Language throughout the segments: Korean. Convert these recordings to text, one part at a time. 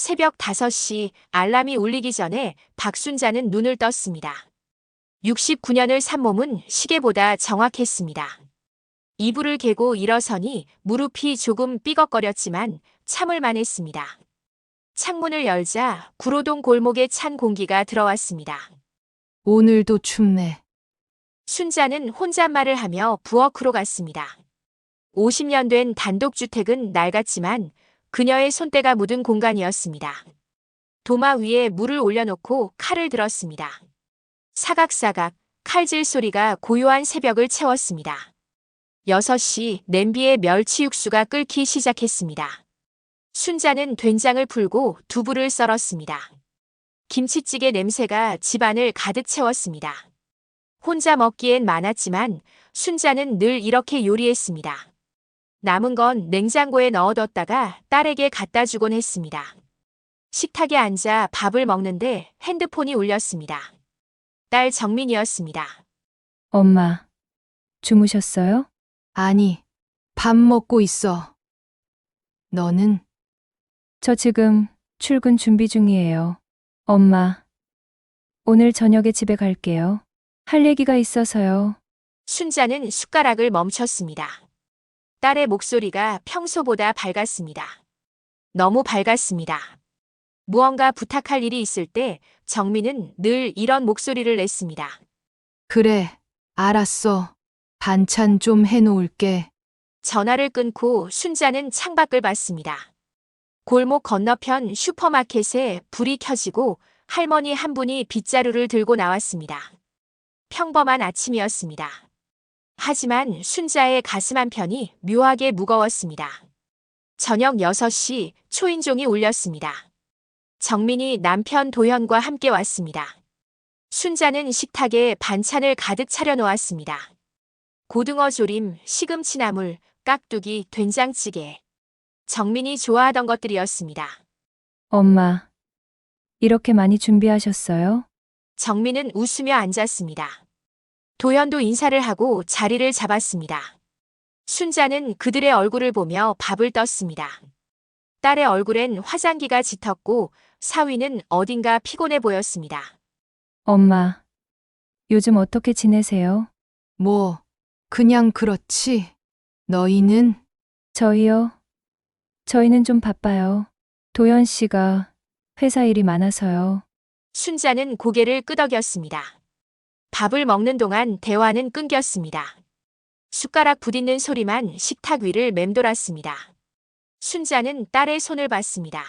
새벽 5시 알람이 울리기 전에 박순자는 눈을 떴습니다. 69년을 산 몸은 시계보다 정확했습니다. 이불을 개고 일어서니 무릎이 조금 삐걱거렸지만 참을 만했습니다. 창문을 열자 구로동 골목에 찬 공기가 들어왔습니다. 오늘도 춥네. 순자는 혼잣말을 하며 부엌으로 갔습니다. 50년 된 단독주택은 낡았지만 그녀의 손때가 묻은 공간이었습니다. 도마 위에 물을 올려놓고 칼을 들었습니다. 사각사각 칼질 소리가 고요한 새벽을 채웠습니다. 6시 냄비에 멸치 육수가 끓기 시작했습니다. 순자는 된장을 풀고 두부를 썰었습니다. 김치찌개 냄새가 집안을 가득 채웠습니다. 혼자 먹기엔 많았지만 순자는 늘 이렇게 요리했습니다. 남은 건 냉장고에 넣어뒀다가 딸에게 갖다 주곤 했습니다. 식탁에 앉아 밥을 먹는데 핸드폰이 울렸습니다. 딸 정민이었습니다. 엄마, 주무셨어요? 아니, 밥 먹고 있어. 너는? 저 지금 출근 준비 중이에요. 엄마, 오늘 저녁에 집에 갈게요. 할 얘기가 있어서요. 순자는 숟가락을 멈췄습니다. 딸의 목소리가 평소보다 밝았습니다. 너무 밝았습니다. 무언가 부탁할 일이 있을 때 정민은 늘 이런 목소리를 냈습니다. 그래, 알았어. 반찬 좀 해놓을게. 전화를 끊고 순자는 창밖을 봤습니다. 골목 건너편 슈퍼마켓에 불이 켜지고 할머니 한 분이 빗자루를 들고 나왔습니다. 평범한 아침이었습니다. 하지만 순자의 가슴 한편이 묘하게 무거웠습니다. 저녁 6시 초인종이 울렸습니다. 정민이 남편 도현과 함께 왔습니다. 순자는 식탁에 반찬을 가득 차려놓았습니다. 고등어 조림, 시금치 나물, 깍두기, 된장찌개. 정민이 좋아하던 것들이었습니다. 엄마, 이렇게 많이 준비하셨어요? 정민은 웃으며 앉았습니다. 도현도 인사를 하고 자리를 잡았습니다. 순자는 그들의 얼굴을 보며 밥을 떴습니다. 딸의 얼굴엔 화장기가 짙었고 사위는 어딘가 피곤해 보였습니다. 엄마, 요즘 어떻게 지내세요? 뭐, 그냥 그렇지. 너희는? 저희요? 저희는 좀 바빠요. 도연 씨가 회사 일이 많아서요. 순자는 고개를 끄덕였습니다. 밥을 먹는 동안 대화는 끊겼습니다. 숟가락 부딪는 소리만 식탁 위를 맴돌았습니다. 순자는 딸의 손을 봤습니다.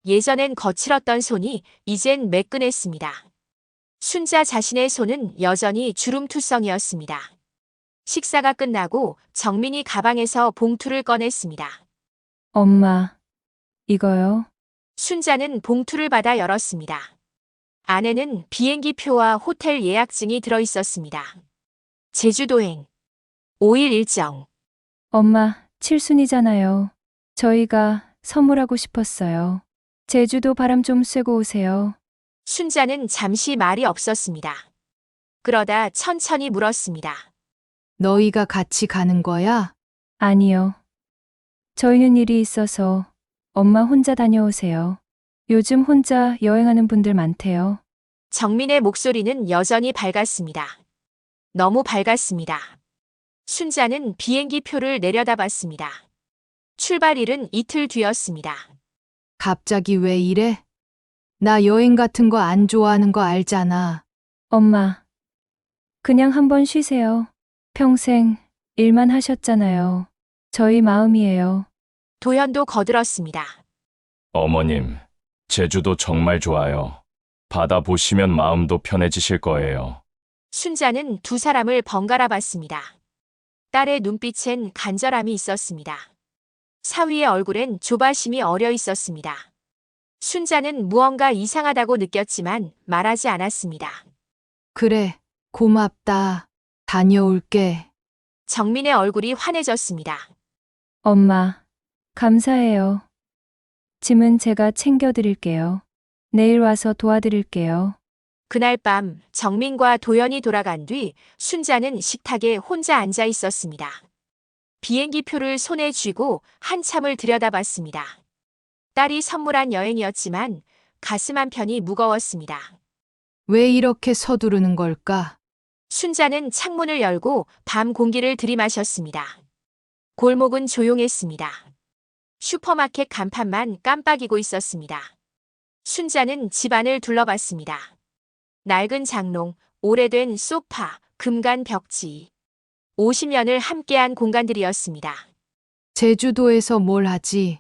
예전엔 거칠었던 손이 이젠 매끈했습니다. 순자 자신의 손은 여전히 주름투성이었습니다. 식사가 끝나고 정민이 가방에서 봉투를 꺼냈습니다. 엄마, 이거요? 순자는 봉투를 받아 열었습니다. 안에는 비행기표와 호텔 예약증이 들어있었습니다. 제주도행 5일 일정. 엄마, 칠순이잖아요. 저희가 선물하고 싶었어요. 제주도 바람 좀 쐬고 오세요. 순자는 잠시 말이 없었습니다. 그러다 천천히 물었습니다. 너희가 같이 가는 거야? 아니요. 저희는 일이 있어서 엄마 혼자 다녀오세요. 요즘 혼자 여행하는 분들 많대요. 정민의 목소리는 여전히 밝았습니다. 너무 밝았습니다. 순자는 비행기 표를 내려다봤습니다. 출발일은 이틀 뒤였습니다. 갑자기 왜 이래? 나 여행 같은 거 안 좋아하는 거 알잖아. 엄마, 그냥 한번 쉬세요. 평생 일만 하셨잖아요. 저희 마음이에요. 도현도 거들었습니다. 어머님, 제주도 정말 좋아요. 바다 보시면 마음도 편해지실 거예요. 순자는 두 사람을 번갈아 봤습니다. 딸의 눈빛엔 간절함이 있었습니다. 사위의 얼굴엔 조바심이 어려 있었습니다. 순자는 무언가 이상하다고 느꼈지만 말하지 않았습니다. 그래, 고맙다. 다녀올게. 정민의 얼굴이 환해졌습니다. 엄마, 감사해요. 짐은 제가 챙겨드릴게요. 내일 와서 도와드릴게요. 그날 밤 정민과 도연이 돌아간 뒤 순자는 식탁에 혼자 앉아 있었습니다. 비행기표를 손에 쥐고 한참을 들여다봤습니다. 딸이 선물한 여행이었지만 가슴 한편이 무거웠습니다. 왜 이렇게 서두르는 걸까? 순자는 창문을 열고 밤 공기를 들이마셨습니다. 골목은 조용했습니다. 슈퍼마켓 간판만 깜빡이고 있었습니다. 순자는 집안을 둘러봤습니다. 낡은 장롱, 오래된 소파, 금간 벽지. 50년을 함께한 공간들이었습니다. 제주도에서 뭘 하지?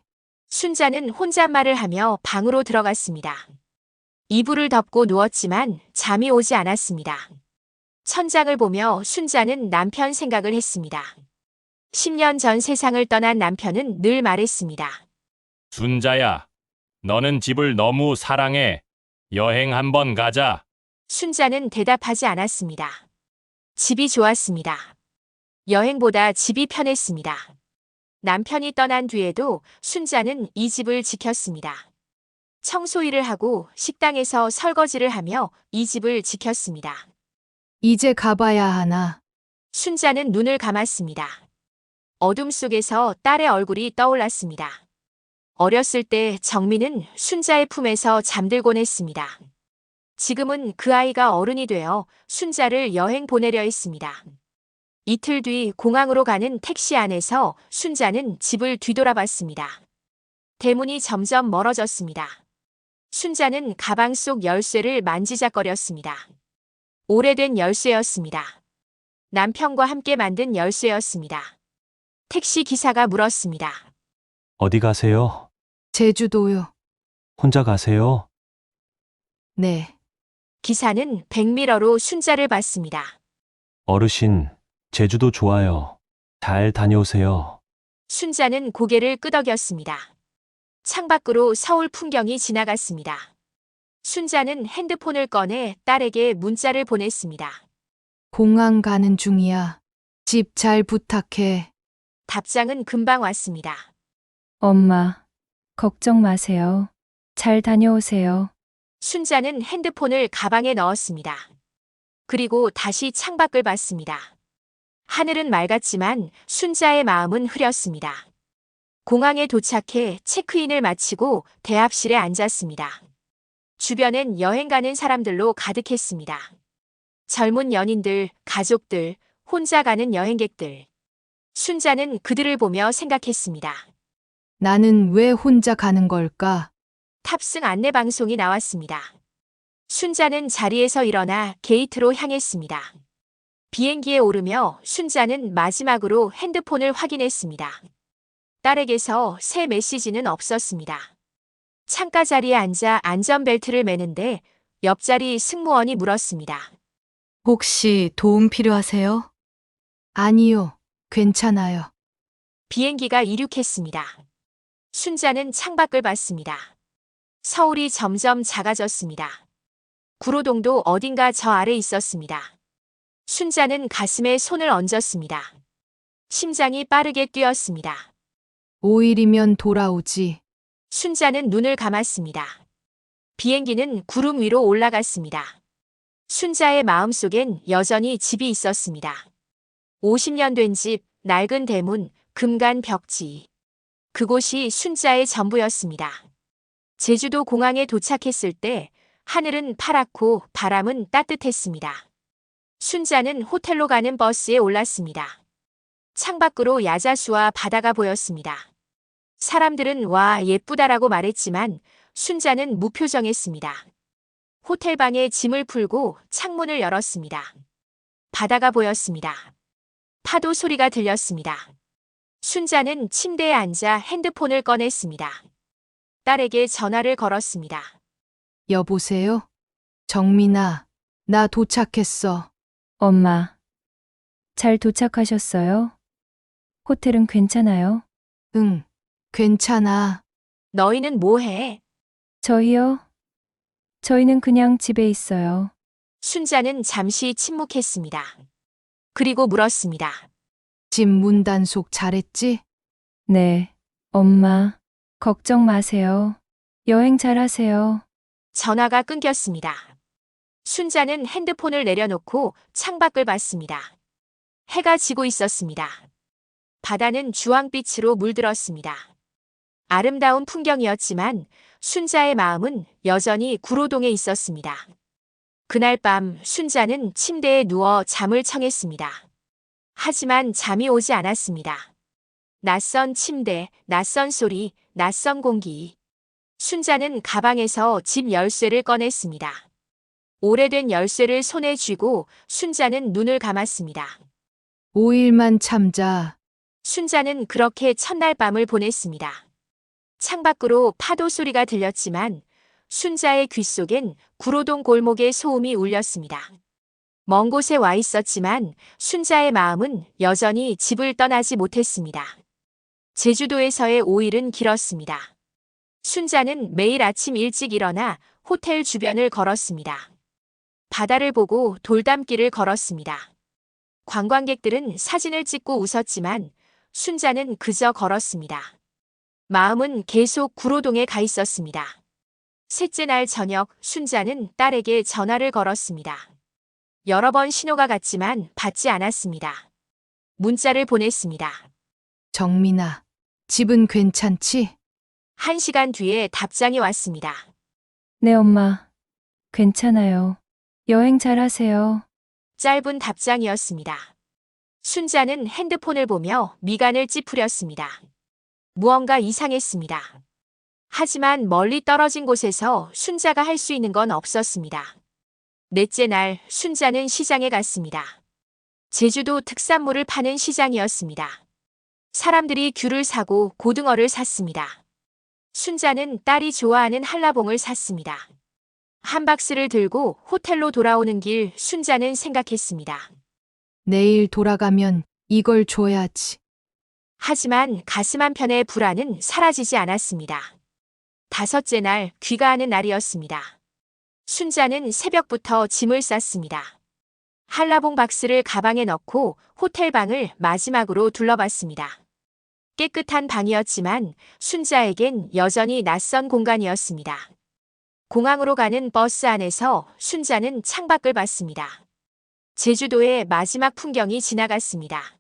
순자는 혼잣말을 하며 방으로 들어갔습니다. 이불을 덮고 누웠지만 잠이 오지 않았습니다. 천장을 보며 순자는 남편 생각을 했습니다. 10년 전 세상을 떠난 남편은 늘 말했습니다. 순자야, 너는 집을 너무 사랑해. 여행 한번 가자. 순자는 대답하지 않았습니다. 집이 좋았습니다. 여행보다 집이 편했습니다. 남편이 떠난 뒤에도 순자는 이 집을 지켰습니다. 청소일을 하고 식당에서 설거지를 하며 이 집을 지켰습니다. 이제 가봐야 하나? 순자는 눈을 감았습니다. 어둠 속에서 딸의 얼굴이 떠올랐습니다. 어렸을 때 정민은 순자의 품에서 잠들곤 했습니다. 지금은 그 아이가 어른이 되어 순자를 여행 보내려 했습니다. 이틀 뒤 공항으로 가는 택시 안에서 순자는 집을 뒤돌아봤습니다. 대문이 점점 멀어졌습니다. 순자는 가방 속 열쇠를 만지작거렸습니다. 오래된 열쇠였습니다. 남편과 함께 만든 열쇠였습니다. 택시 기사가 물었습니다. 어디 가세요? 제주도요. 혼자 가세요? 네. 기사는 백미러로 순자를 봤습니다. 어르신, 제주도 좋아요. 잘 다녀오세요. 순자는 고개를 끄덕였습니다. 창밖으로 서울 풍경이 지나갔습니다. 순자는 핸드폰을 꺼내 딸에게 문자를 보냈습니다. 공항 가는 중이야. 집 잘 부탁해. 답장은 금방 왔습니다. 엄마, 걱정 마세요. 잘 다녀오세요. 순자는 핸드폰을 가방에 넣었습니다. 그리고 다시 창밖을 봤습니다. 하늘은 맑았지만 순자의 마음은 흐렸습니다. 공항에 도착해 체크인을 마치고 대합실에 앉았습니다. 주변엔 여행 가는 사람들로 가득했습니다. 젊은 연인들, 가족들, 혼자 가는 여행객들. 순자는 그들을 보며 생각했습니다. 나는 왜 혼자 가는 걸까? 탑승 안내 방송이 나왔습니다. 순자는 자리에서 일어나 게이트로 향했습니다. 비행기에 오르며 순자는 마지막으로 핸드폰을 확인했습니다. 딸에게서 새 메시지는 없었습니다. 창가 자리에 앉아 안전벨트를 매는데 옆자리 승무원이 물었습니다. 혹시 도움 필요하세요? 아니요. 괜찮아요. 비행기가 이륙했습니다. 순자는 창밖을 봤습니다. 서울이 점점 작아졌습니다. 구로동도 어딘가 저 아래 있었습니다. 순자는 가슴에 손을 얹었습니다. 심장이 빠르게 뛰었습니다. 5일이면 돌아오지. 순자는 눈을 감았습니다. 비행기는 구름 위로 올라갔습니다. 순자의 마음속엔 여전히 집이 있었습니다. 50년 된 집, 낡은 대문, 금간 벽지. 그곳이 순자의 전부였습니다. 제주도 공항에 도착했을 때 하늘은 파랗고 바람은 따뜻했습니다. 순자는 호텔로 가는 버스에 올랐습니다. 창밖으로 야자수와 바다가 보였습니다. 사람들은 와 예쁘다라고 말했지만 순자는 무표정했습니다. 호텔방에 짐을 풀고 창문을 열었습니다. 바다가 보였습니다. 파도 소리가 들렸습니다. 순자는 침대에 앉아 핸드폰을 꺼냈습니다. 딸에게 전화를 걸었습니다. 여보세요? 정민아, 나 도착했어. 엄마, 잘 도착하셨어요? 호텔은 괜찮아요? 응, 괜찮아. 너희는 뭐해? 저희요? 저희는 그냥 집에 있어요. 순자는 잠시 침묵했습니다. 그리고 물었습니다. 집 문 단속 잘했지? 네, 엄마, 걱정 마세요. 여행 잘 하세요. 전화가 끊겼습니다. 순자는 핸드폰을 내려놓고 창밖을 봤습니다. 해가 지고 있었습니다. 바다는 주황빛으로 물들었습니다. 아름다운 풍경이었지만 순자의 마음은 여전히 구로동에 있었습니다. 그날 밤 순자는 침대에 누워 잠을 청했습니다. 하지만 잠이 오지 않았습니다. 낯선 침대, 낯선 소리, 낯선 공기. 순자는 가방에서 집 열쇠를 꺼냈습니다. 오래된 열쇠를 손에 쥐고 순자는 눈을 감았습니다. 5일만 참자. 순자는 그렇게 첫날 밤을 보냈습니다. 창밖으로 파도 소리가 들렸지만 순자의 귓속엔 구로동 골목의 소음이 울렸습니다. 먼 곳에 와 있었지만 순자의 마음은 여전히 집을 떠나지 못했습니다. 제주도에서의 5일은 길었습니다. 순자는 매일 아침 일찍 일어나 호텔 주변을 걸었습니다. 바다를 보고 돌담길을 걸었습니다. 관광객들은 사진을 찍고 웃었지만 순자는 그저 걸었습니다. 마음은 계속 구로동에 가 있었습니다. 셋째 날 저녁 순자는 딸에게 전화를 걸었습니다. 여러 번 신호가 갔지만 받지 않았습니다. 문자를 보냈습니다. 정민아, 집은 괜찮지? 1시간 뒤에 답장이 왔습니다. 네, 엄마. 괜찮아요. 여행 잘 하세요. 짧은 답장이었습니다. 순자는 핸드폰을 보며 미간을 찌푸렸습니다. 무언가 이상했습니다. 하지만 멀리 떨어진 곳에서 순자가 할 수 있는 건 없었습니다. 넷째 날 순자는 시장에 갔습니다. 제주도 특산물을 파는 시장이었습니다. 사람들이 귤을 사고 고등어를 샀습니다. 순자는 딸이 좋아하는 한라봉을 샀습니다. 한 박스를 들고 호텔로 돌아오는 길 순자는 생각했습니다. 내일 돌아가면 이걸 줘야지. 하지만 가슴 한편의 불안은 사라지지 않았습니다. 5째 날 귀가하는 날이었습니다. 순자는 새벽부터 짐을 쌌습니다. 한라봉 박스를 가방에 넣고 호텔 방을 마지막으로 둘러봤습니다. 깨끗한 방이었지만 순자에겐 여전히 낯선 공간이었습니다. 공항으로 가는 버스 안에서 순자는 창밖을 봤습니다. 제주도의 마지막 풍경이 지나갔습니다.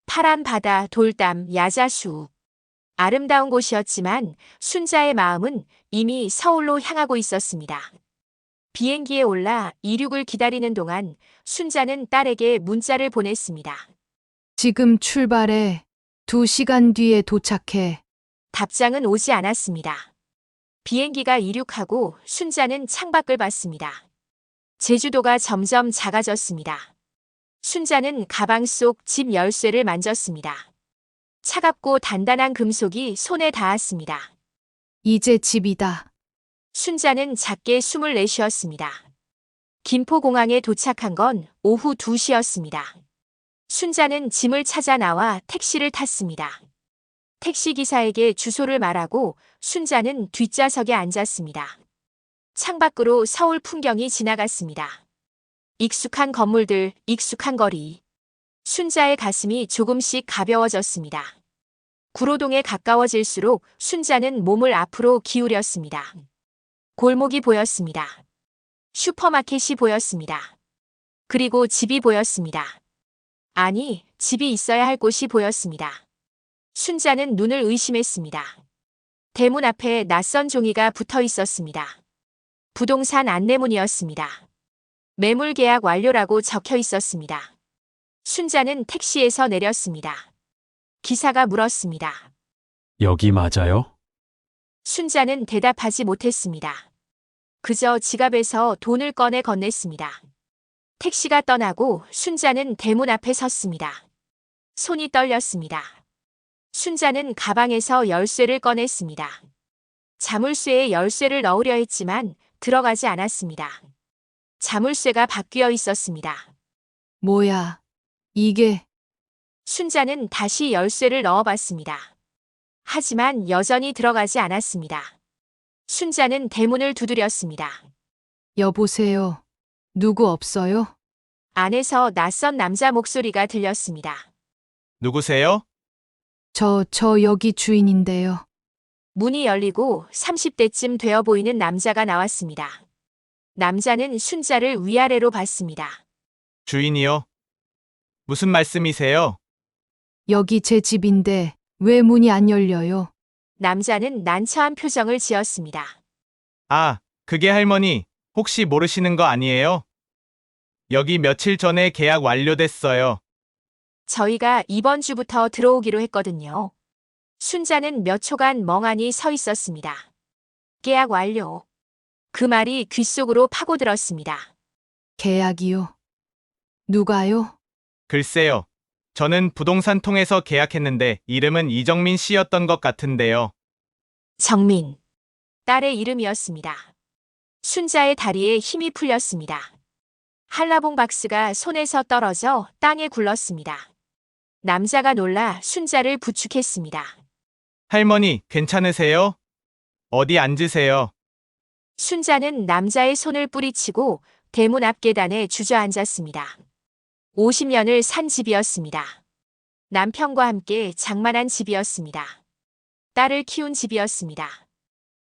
파란 바다, 돌담, 야자수. 아름다운 곳이었지만 순자의 마음은 이미 서울로 향하고 있었습니다. 비행기에 올라 이륙을 기다리는 동안 순자는 딸에게 문자를 보냈습니다. 지금 출발해. 2시간 뒤에 도착해. 답장은 오지 않았습니다. 비행기가 이륙하고 순자는 창밖을 봤습니다. 제주도가 점점 작아졌습니다. 순자는 가방 속 집 열쇠를 만졌습니다. 차갑고 단단한 금속이 손에 닿았습니다. 이제 집이다. 순자는 작게 숨을 내쉬었습니다. 김포공항에 도착한 건 오후 2시였습니다. 순자는 짐을 찾아 나와 택시를 탔습니다. 택시기사에게 주소를 말하고 순자는 뒷좌석에 앉았습니다. 창밖으로 서울 풍경이 지나갔습니다. 익숙한 건물들, 익숙한 거리. 순자의 가슴이 조금씩 가벼워졌습니다. 구로동에 가까워질수록 순자는 몸을 앞으로 기울였습니다. 골목이 보였습니다. 슈퍼마켓이 보였습니다. 그리고 집이 보였습니다. 아니, 집이 있어야 할 곳이 보였습니다. 순자는 눈을 의심했습니다. 대문 앞에 낯선 종이가 붙어 있었습니다. 부동산 안내문이었습니다. 매물 계약 완료라고 적혀 있었습니다. 순자는 택시에서 내렸습니다. 기사가 물었습니다. 여기 맞아요? 순자는 대답하지 못했습니다. 그저 지갑에서 돈을 꺼내 건넸습니다. 택시가 떠나고 순자는 대문 앞에 섰습니다. 손이 떨렸습니다. 순자는 가방에서 열쇠를 꺼냈습니다. 자물쇠에 열쇠를 넣으려 했지만 들어가지 않았습니다. 자물쇠가 바뀌어 있었습니다. 뭐야? 이게 순자는 다시 열쇠를 넣어봤습니다. 하지만 여전히 들어가지 않았습니다. 순자는 대문을 두드렸습니다. 여보세요. 누구 없어요? 안에서 낯선 남자 목소리가 들렸습니다. 누구세요? 저 여기 주인인데요. 문이 열리고 30대쯤 되어 보이는 남자가 나왔습니다. 남자는 순자를 위아래로 봤습니다. 주인이요? 무슨 말씀이세요? 여기 제 집인데 왜 문이 안 열려요? 남자는 난처한 표정을 지었습니다. 아, 그게 할머니, 혹시 모르시는 거 아니에요? 여기 며칠 전에 계약 완료됐어요. 저희가 이번 주부터 들어오기로 했거든요. 순자는 몇 초간 멍하니 서 있었습니다. 계약 완료. 그 말이 귓속으로 파고들었습니다. 계약이요. 누가요? 글쎄요. 저는 부동산 통해서 계약했는데 이름은 이정민 씨였던 것 같은데요. 정민. 딸의 이름이었습니다. 순자의 다리에 힘이 풀렸습니다. 한라봉 박스가 손에서 떨어져 땅에 굴렀습니다. 남자가 놀라 순자를 부축했습니다. 할머니, 괜찮으세요? 어디 앉으세요. 순자는 남자의 손을 뿌리치고 대문 앞 계단에 주저앉았습니다. 50년을 산 집이었습니다. 남편과 함께 장만한 집이었습니다. 딸을 키운 집이었습니다.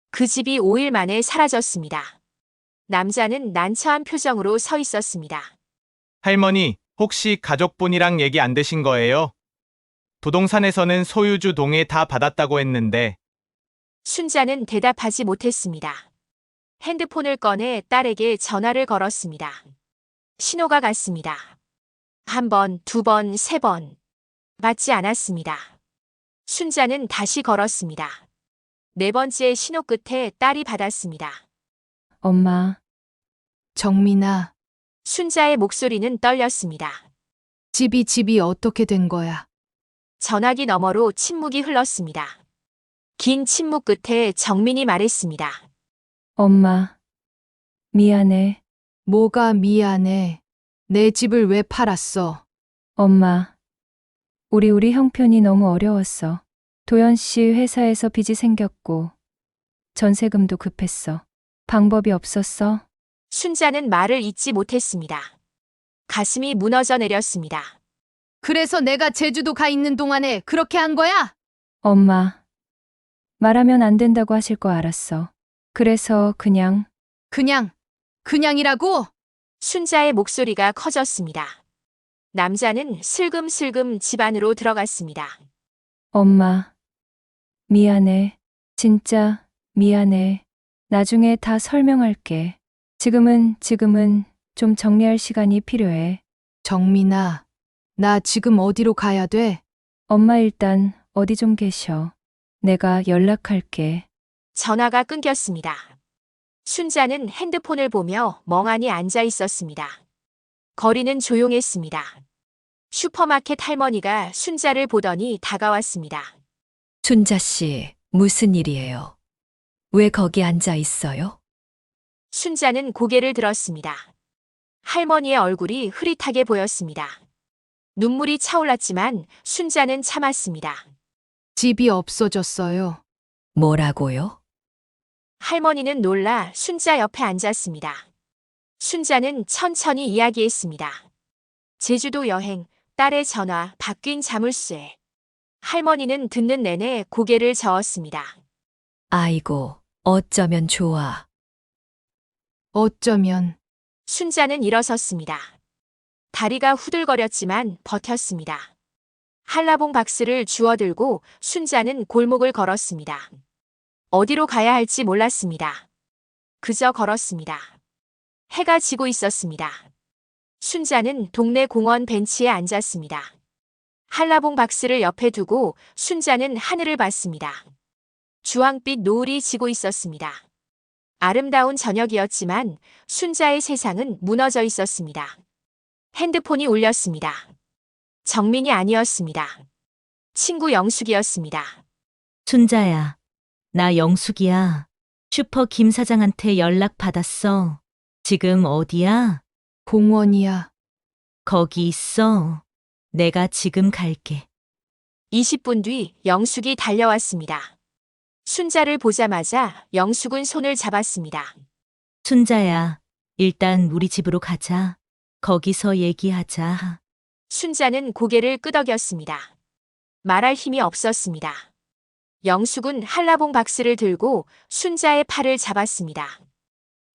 그 집이 5일 만에 사라졌습니다. 남자는 난처한 표정으로 서 있었습니다. 할머니, 혹시 가족분이랑 얘기 안 되신 거예요? 부동산에서는 소유주 동의 다 받았다고 했는데. 순자는 대답하지 못했습니다. 핸드폰을 꺼내 딸에게 전화를 걸었습니다. 신호가 갔습니다. 한 번, 두 번, 세 번. 받지 않았습니다. 순자는 다시 걸었습니다. 네 번째 신호 끝에 딸이 받았습니다. 엄마, 정민아, 순자의 목소리는 떨렸습니다. 집이 어떻게 된 거야? 전화기 너머로 침묵이 흘렀습니다. 긴 침묵 끝에 정민이 말했습니다. 엄마, 미안해. 뭐가 미안해. 내 집을 왜 팔았어? 엄마, 우리 형편이 너무 어려웠어. 도연 씨 회사에서 빚이 생겼고, 전세금도 급했어. 방법이 없었어. 순자는 말을 잇지 못했습니다. 가슴이 무너져 내렸습니다. 그래서 내가 제주도 가 있는 동안에 그렇게 한 거야? 엄마, 말하면 안 된다고 하실 거 알았어. 그래서 그냥이라고? 순자의 목소리가 커졌습니다. 남자는 슬금슬금 집 안으로 들어갔습니다. 엄마, 미안해. 진짜 미안해. 나중에 다 설명할게. 지금은 좀 정리할 시간이 필요해. 정민아, 나 지금 어디로 가야 돼? 엄마 일단 어디 좀 계셔. 내가 연락할게. 전화가 끊겼습니다. 순자는 핸드폰을 보며 멍하니 앉아 있었습니다. 거리는 조용했습니다. 슈퍼마켓 할머니가 순자를 보더니 다가왔습니다. 순자 씨, 무슨 일이에요? 왜 거기 앉아 있어요? 순자는 고개를 들었습니다. 할머니의 얼굴이 흐릿하게 보였습니다. 눈물이 차올랐지만 순자는 참았습니다. 집이 없어졌어요. 뭐라고요? 할머니는 놀라 순자 옆에 앉았습니다. 순자는 천천히 이야기했습니다. 제주도 여행, 딸의 전화, 바뀐 자물쇠. 할머니는 듣는 내내 고개를 저었습니다. 아이고, 어쩌면 좋아. 어쩌면 순자는 일어섰습니다. 다리가 후들거렸지만 버텼습니다. 한라봉 박스를 주워들고 순자는 골목을 걸었습니다. 어디로 가야 할지 몰랐습니다. 그저 걸었습니다. 해가 지고 있었습니다. 순자는 동네 공원 벤치에 앉았습니다. 한라봉 박스를 옆에 두고 순자는 하늘을 봤습니다. 주황빛 노을이 지고 있었습니다. 아름다운 저녁이었지만 순자의 세상은 무너져 있었습니다. 핸드폰이 울렸습니다. 정민이 아니었습니다. 친구 영숙이었습니다. 순자야, 나 영숙이야. 슈퍼 김 사장한테 연락 받았어. 지금 어디야? 공원이야. 거기 있어. 내가 지금 갈게. 20분 뒤 영숙이 달려왔습니다. 순자를 보자마자 영숙은 손을 잡았습니다. 순자야, 일단 우리 집으로 가자. 거기서 얘기하자. 순자는 고개를 끄덕였습니다. 말할 힘이 없었습니다. 영숙은 한라봉 박스를 들고 순자의 팔을 잡았습니다.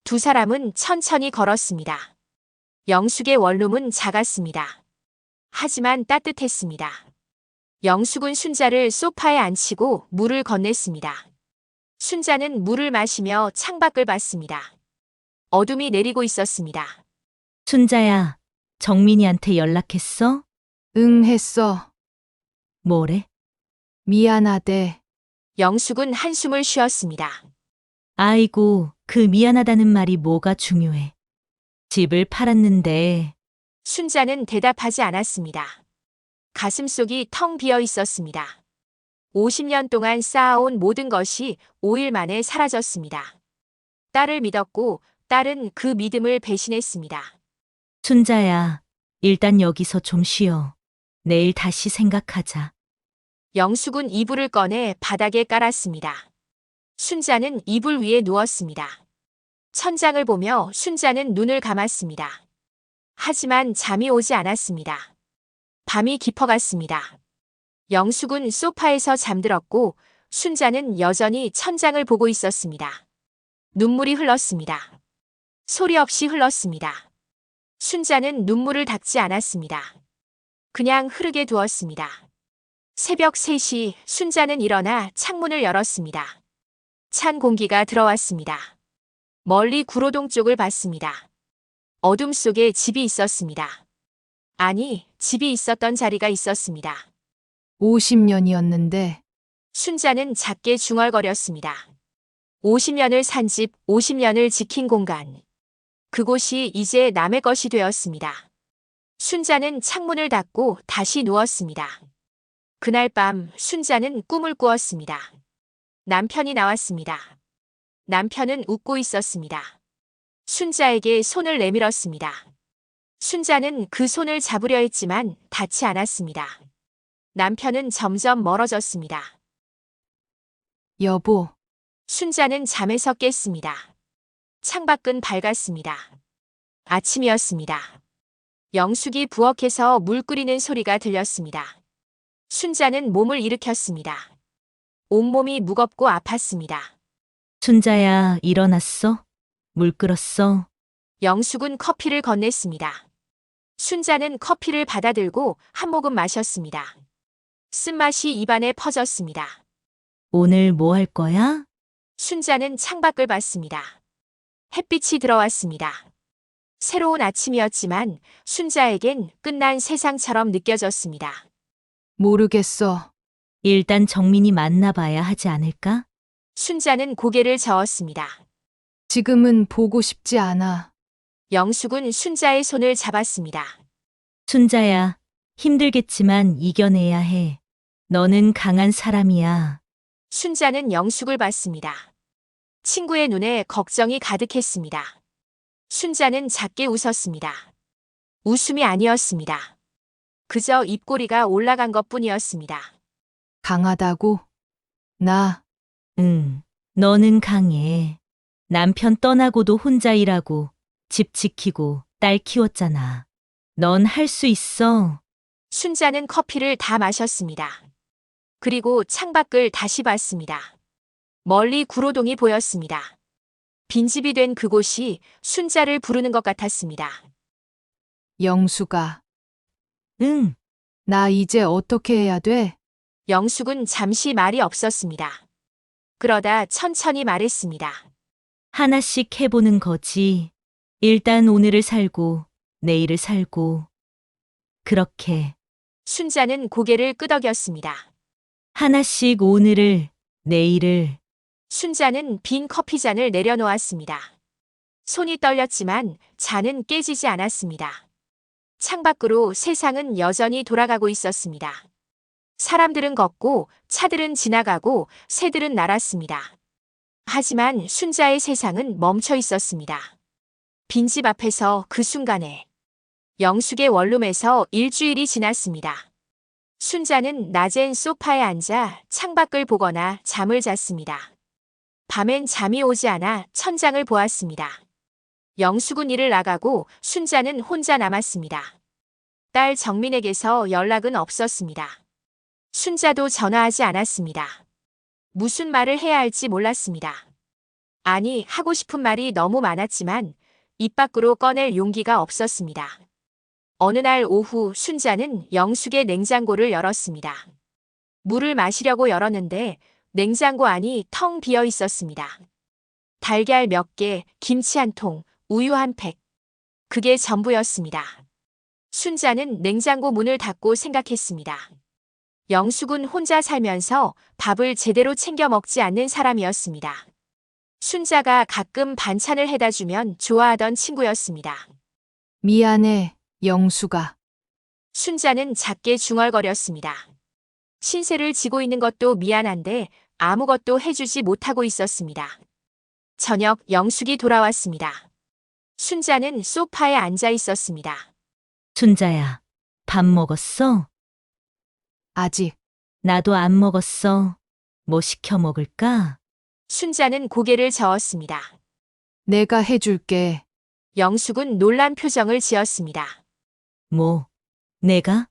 두 사람은 천천히 걸었습니다. 영숙의 원룸은 작았습니다. 하지만 따뜻했습니다. 영숙은 순자를 소파에 앉히고 물을 건넸습니다. 순자는 물을 마시며 창밖을 봤습니다. 어둠이 내리고 있었습니다. 순자야, 정민이한테 연락했어? 응 했어. 뭐래? 미안하대. 영숙은 한숨을 쉬었습니다. 아이고, 그 미안하다는 말이 뭐가 중요해. 집을 팔았는데, 순자는 대답하지 않았습니다. 가슴속이 텅 비어 있었습니다. 50년 동안 쌓아온 모든 것이 5일 만에 사라졌습니다. 딸을 믿었고 딸은 그 믿음을 배신했습니다. 순자야, 일단 여기서 좀 쉬어. 내일 다시 생각하자. 영숙은 이불을 꺼내 바닥에 깔았습니다. 순자는 이불 위에 누웠습니다. 천장을 보며 순자는 눈을 감았습니다. 하지만 잠이 오지 않았습니다. 밤이 깊어갔습니다. 영숙은 소파에서 잠들었고 순자는 여전히 천장을 보고 있었습니다. 눈물이 흘렀습니다. 소리 없이 흘렀습니다. 순자는 눈물을 닦지 않았습니다. 그냥 흐르게 두었습니다. 새벽 3시 순자는 일어나 창문을 열었습니다. 찬 공기가 들어왔습니다. 멀리 구로동 쪽을 봤습니다. 어둠 속에 집이 있었습니다. 아니, 집이 있었던 자리가 있었습니다. 50년이었는데 순자는 작게 중얼거렸습니다. 50년을 산 집, 50년을 지킨 공간. 그곳이 이제 남의 것이 되었습니다. 순자는 창문을 닫고 다시 누웠습니다. 그날 밤 순자는 꿈을 꾸었습니다. 남편이 나왔습니다. 남편은 웃고 있었습니다. 순자에게 손을 내밀었습니다. 순자는 그 손을 잡으려 했지만 닿지 않았습니다. 남편은 점점 멀어졌습니다. 여보, 순자는 잠에서 깼습니다. 창밖은 밝았습니다. 아침이었습니다. 영숙이 부엌에서 물 끓이는 소리가 들렸습니다. 순자는 몸을 일으켰습니다. 온몸이 무겁고 아팠습니다. 순자야, 일어났어? 물 끓었어? 영숙은 커피를 건넸습니다. 순자는 커피를 받아들고 한 모금 마셨습니다. 쓴맛이 입안에 퍼졌습니다. 오늘 뭐 할 거야? 순자는 창밖을 봤습니다. 햇빛이 들어왔습니다. 새로운 아침이었지만 순자에겐 끝난 세상처럼 느껴졌습니다. 모르겠어. 일단 정민이 만나봐야 하지 않을까? 순자는 고개를 저었습니다. 지금은 보고 싶지 않아. 영숙은 순자의 손을 잡았습니다. 순자야, 힘들겠지만 이겨내야 해. 너는 강한 사람이야. 순자는 영숙을 봤습니다. 친구의 눈에 걱정이 가득했습니다. 순자는 작게 웃었습니다. 웃음이 아니었습니다. 그저 입꼬리가 올라간 것뿐이었습니다. 강하다고? 나 응, 너는 강해. 남편 떠나고도 혼자 일하고, 집 지키고, 딸 키웠잖아. 넌 할 수 있어. 순자는 커피를 다 마셨습니다. 그리고 창밖을 다시 봤습니다. 멀리 구로동이 보였습니다. 빈집이 된 그곳이 순자를 부르는 것 같았습니다. 영수가 응, 나 이제 어떻게 해야 돼? 영숙은 잠시 말이 없었습니다. 그러다 천천히 말했습니다. 하나씩 해보는 거지. 일단 오늘을 살고, 내일을 살고. 그렇게. 순자는 고개를 끄덕였습니다. 하나씩 오늘을, 내일을. 순자는 빈 커피잔을 내려놓았습니다. 손이 떨렸지만 잔은 깨지지 않았습니다. 창밖으로 세상은 여전히 돌아가고 있었습니다. 사람들은 걷고 차들은 지나가고 새들은 날았습니다. 하지만 순자의 세상은 멈춰 있었습니다. 빈집 앞에서 그 순간에 영숙의 원룸에서 일주일이 지났습니다. 순자는 낮엔 소파에 앉아 창밖을 보거나 잠을 잤습니다. 밤엔 잠이 오지 않아 천장을 보았습니다. 영숙은 일을 나가고 순자는 혼자 남았습니다. 딸 정민에게서 연락은 없었습니다. 순자도 전화하지 않았습니다. 무슨 말을 해야 할지 몰랐습니다. 아니, 하고 싶은 말이 너무 많았지만 입 밖으로 꺼낼 용기가 없었습니다. 어느 날 오후 순자는 영숙의 냉장고를 열었습니다. 물을 마시려고 열었는데 냉장고 안이 텅 비어 있었습니다. 달걀 몇 개, 김치 한 통, 우유 한 팩. 그게 전부였습니다. 순자는 냉장고 문을 닫고 생각했습니다. 영숙은 혼자 살면서 밥을 제대로 챙겨 먹지 않는 사람이었습니다. 순자가 가끔 반찬을 해다 주면 좋아하던 친구였습니다. 미안해, 영수가. 순자는 작게 중얼거렸습니다. 신세를 지고 있는 것도 미안한데 아무것도 해주지 못하고 있었습니다. 저녁 영숙이 돌아왔습니다. 순자는 소파에 앉아 있었습니다. 순자야, 밥 먹었어? 아직. 나도 안 먹었어. 뭐 시켜 먹을까? 순자는 고개를 저었습니다. 내가 해줄게. 영숙은 놀란 표정을 지었습니다. 뭐, 내가?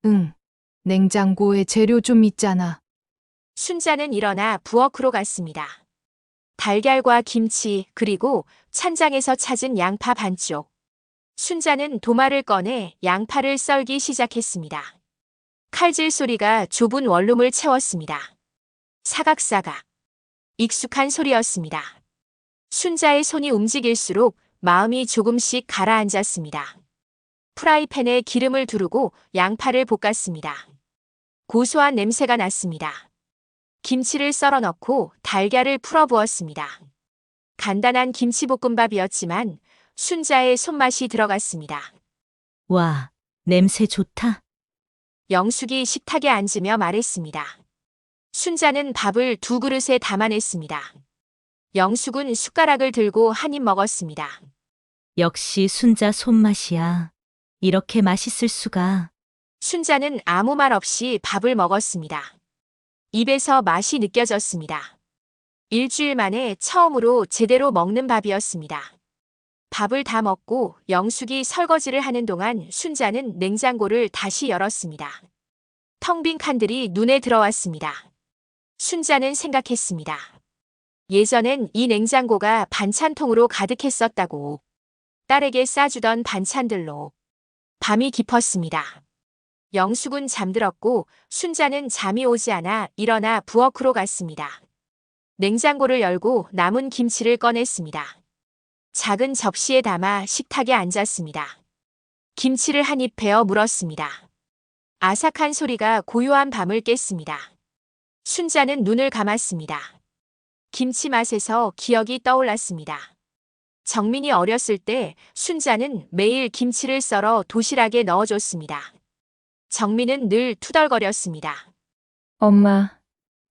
응. 냉장고에 재료 좀 있잖아. 순자는 일어나 부엌으로 갔습니다. 달걀과 김치 그리고 찬장에서 찾은 양파 반쪽. 순자는 도마를 꺼내 양파를 썰기 시작했습니다. 칼질 소리가 좁은 원룸을 채웠습니다. 사각사각. 익숙한 소리였습니다. 순자의 손이 움직일수록 마음이 조금씩 가라앉았습니다. 프라이팬에 기름을 두르고 양파를 볶았습니다. 고소한 냄새가 났습니다. 김치를 썰어 넣고 달걀을 풀어 부었습니다. 간단한 김치볶음밥이었지만 순자의 손맛이 들어갔습니다. 와, 냄새 좋다. 영숙이 식탁에 앉으며 말했습니다. 순자는 밥을 2그릇에 담아냈습니다. 영숙은 숟가락을 들고 한 입 먹었습니다. 역시 순자 손맛이야. 이렇게 맛있을 수가. 순자는 아무 말 없이 밥을 먹었습니다. 입에서 맛이 느껴졌습니다. 일주일 만에 처음으로 제대로 먹는 밥이었습니다. 밥을 다 먹고 영숙이 설거지를 하는 동안 순자는 냉장고를 다시 열었습니다. 텅 빈 칸들이 눈에 들어왔습니다. 순자는 생각했습니다. 예전엔 이 냉장고가 반찬통으로 가득했었다고. 딸에게 싸주던 반찬들로. 밤이 깊었습니다. 영숙은 잠들었고 순자는 잠이 오지 않아 일어나 부엌으로 갔습니다. 냉장고를 열고 남은 김치를 꺼냈습니다. 작은 접시에 담아 식탁에 앉았습니다. 김치를 한 입 베어 물었습니다. 아삭한 소리가 고요한 밤을 깼습니다. 순자는 눈을 감았습니다. 김치 맛에서 기억이 떠올랐습니다. 정민이 어렸을 때 순자는 매일 김치를 썰어 도시락에 넣어줬습니다. 정민은 늘 투덜거렸습니다. 엄마,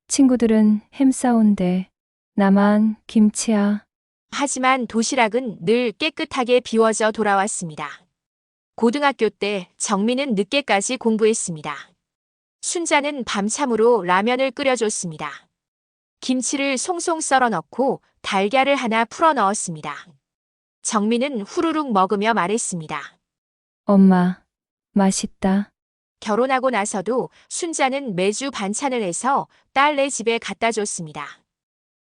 친구들은 햄 싸온대. 나만 김치야. 하지만 도시락은 늘 깨끗하게 비워져 돌아왔습니다. 고등학교 때 정민은 늦게까지 공부했습니다. 순자는 밤참으로 라면을 끓여줬습니다. 김치를 송송 썰어 넣고 달걀을 하나 풀어 넣었습니다. 정민은 후루룩 먹으며 말했습니다. 엄마, 맛있다. 결혼하고 나서도 순자는 매주 반찬을 해서 딸네 집에 갖다 줬습니다.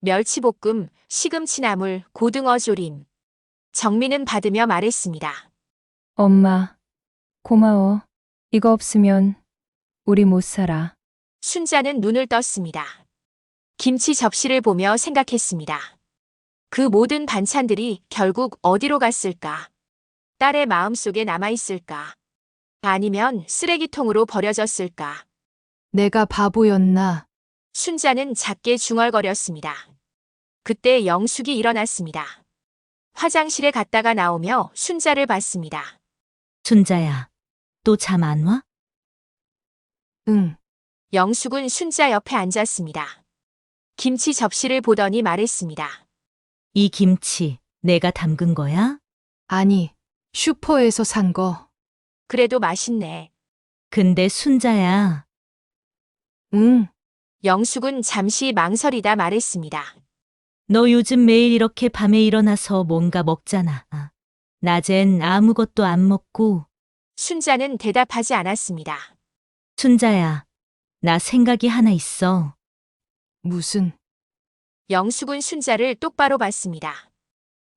멸치볶음, 시금치나물, 고등어 조림. 정민은 받으며 말했습니다. 엄마, 고마워. 이거 없으면 우리 못 살아. 순자는 눈을 떴습니다. 김치 접시를 보며 생각했습니다. 그 모든 반찬들이 결국 어디로 갔을까? 딸의 마음속에 남아있을까? 아니면 쓰레기통으로 버려졌을까? 내가 바보였나? 순자는 작게 중얼거렸습니다. 그때 영숙이 일어났습니다. 화장실에 갔다가 나오며 순자를 봤습니다. 순자야, 또 잠 안 와? 응. 영숙은 순자 옆에 앉았습니다. 김치 접시를 보더니 말했습니다. 이 김치 내가 담근 거야? 아니, 슈퍼에서 산 거. 그래도 맛있네. 근데 순자야, 응. 영숙은 잠시 망설이다 말했습니다. 너 요즘 매일 이렇게 밤에 일어나서 뭔가 먹잖아. 낮엔 아무것도 안 먹고. 순자는 대답하지 않았습니다. 순자야, 나 생각이 하나 있어. 무슨, 영숙은 순자를 똑바로 봤습니다.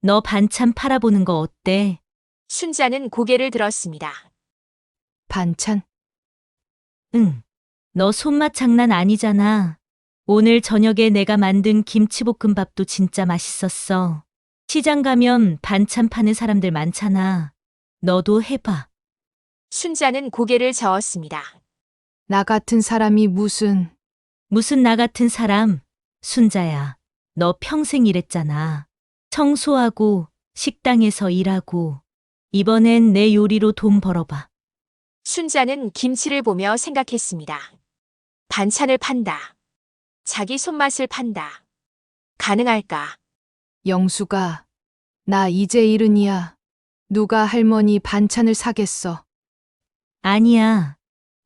너 반찬 팔아보는 거 어때? 순자는 고개를 들었습니다. 반찬? 응. 너 손맛 장난 아니잖아. 오늘 저녁에 내가 만든 김치볶음밥도 진짜 맛있었어. 시장 가면 반찬 파는 사람들 많잖아. 너도 해봐. 순자는 고개를 저었습니다. 나 같은 사람이 무슨 무슨 나 같은 사람? 순자야, 너 평생 일했잖아. 청소하고, 식당에서 일하고. 이번엔 내 요리로 돈 벌어봐. 순자는 김치를 보며 생각했습니다. 반찬을 판다. 자기 손맛을 판다. 가능할까? 영수가 나 이제 일흔이야. 누가 할머니 반찬을 사겠어. 아니야.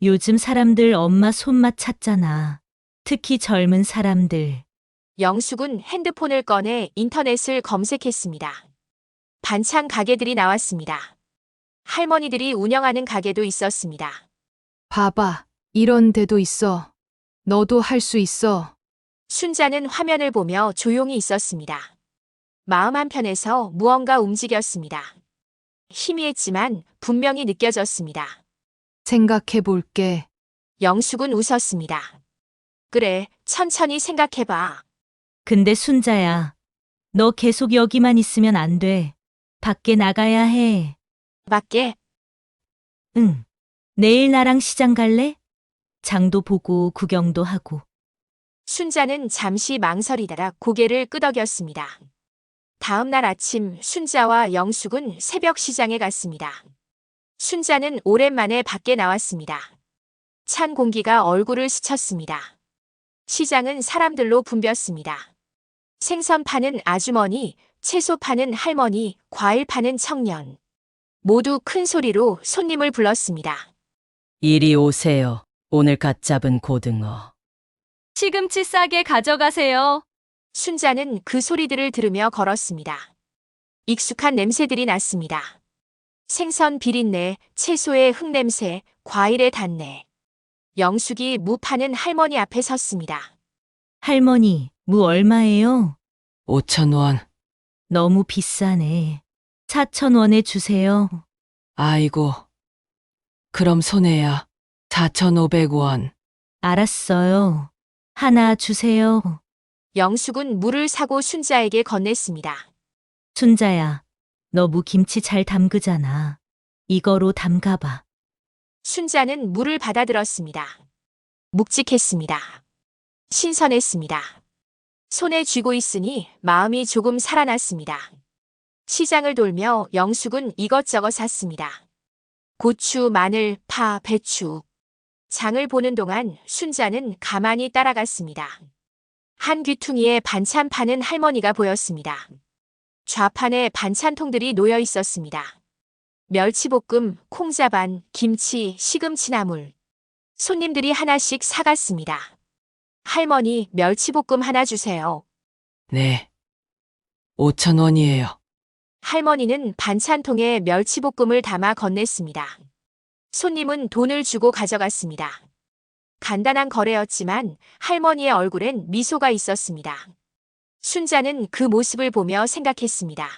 요즘 사람들 엄마 손맛 찾잖아. 특히 젊은 사람들. 영숙은 핸드폰을 꺼내 인터넷을 검색했습니다. 반찬 가게들이 나왔습니다. 할머니들이 운영하는 가게도 있었습니다. 봐봐. 이런 데도 있어. 너도 할 수 있어. 순자는 화면을 보며 조용히 있었습니다. 마음 한편에서 무언가 움직였습니다. 희미했지만 분명히 느껴졌습니다. 생각해 볼게. 영숙은 웃었습니다. 그래, 천천히 생각해봐. 근데 순자야, 너 계속 여기만 있으면 안 돼. 밖에 나가야 해. 밖에 응. 내일 나랑 시장 갈래? 장도 보고 구경도 하고. 순자는 잠시 망설이다가 고개를 끄덕였습니다. 다음 날 아침 순자와 영숙은 새벽 시장에 갔습니다. 순자는 오랜만에 밖에 나왔습니다. 찬 공기가 얼굴을 스쳤습니다. 시장은 사람들로 붐볐습니다. 생선 파는 아주머니, 채소 파는 할머니, 과일 파는 청년. 모두 큰 소리로 손님을 불렀습니다. 이리 오세요. 오늘 갓 잡은 고등어. 시금치 싸게 가져가세요. 순자는 그 소리들을 들으며 걸었습니다. 익숙한 냄새들이 났습니다. 생선 비린내, 채소의 흙냄새, 과일의 단내. 영숙이 무 파는 할머니 앞에 섰습니다. 할머니, 무 얼마예요? 5,000원. 너무 비싸네. 4,000원에 주세요. 아이고. 그럼 손해야. 4,500원. 알았어요. 하나 주세요. 영숙은 무를 사고 순자에게 건넸습니다. 순자야, 너 무김치 잘 담그잖아. 이거로 담가봐. 순자는 무를 받아들었습니다. 묵직했습니다. 신선했습니다. 손에 쥐고 있으니 마음이 조금 살아났습니다. 시장을 돌며 영숙은 이것저것 샀습니다. 고추, 마늘, 파, 배추. 장을 보는 동안 순자는 가만히 따라갔습니다. 한 귀퉁이에 반찬 파는 할머니가 보였습니다. 좌판에 반찬통들이 놓여 있었습니다. 멸치볶음, 콩자반, 김치, 시금치나물. 손님들이 하나씩 사갔습니다. 할머니, 멸치볶음 하나 주세요. 네. 5,000원이에요. 할머니는 반찬통에 멸치볶음을 담아 건넸습니다. 손님은 돈을 주고 가져갔습니다. 간단한 거래였지만 할머니의 얼굴엔 미소가 있었습니다. 순자는 그 모습을 보며 생각했습니다.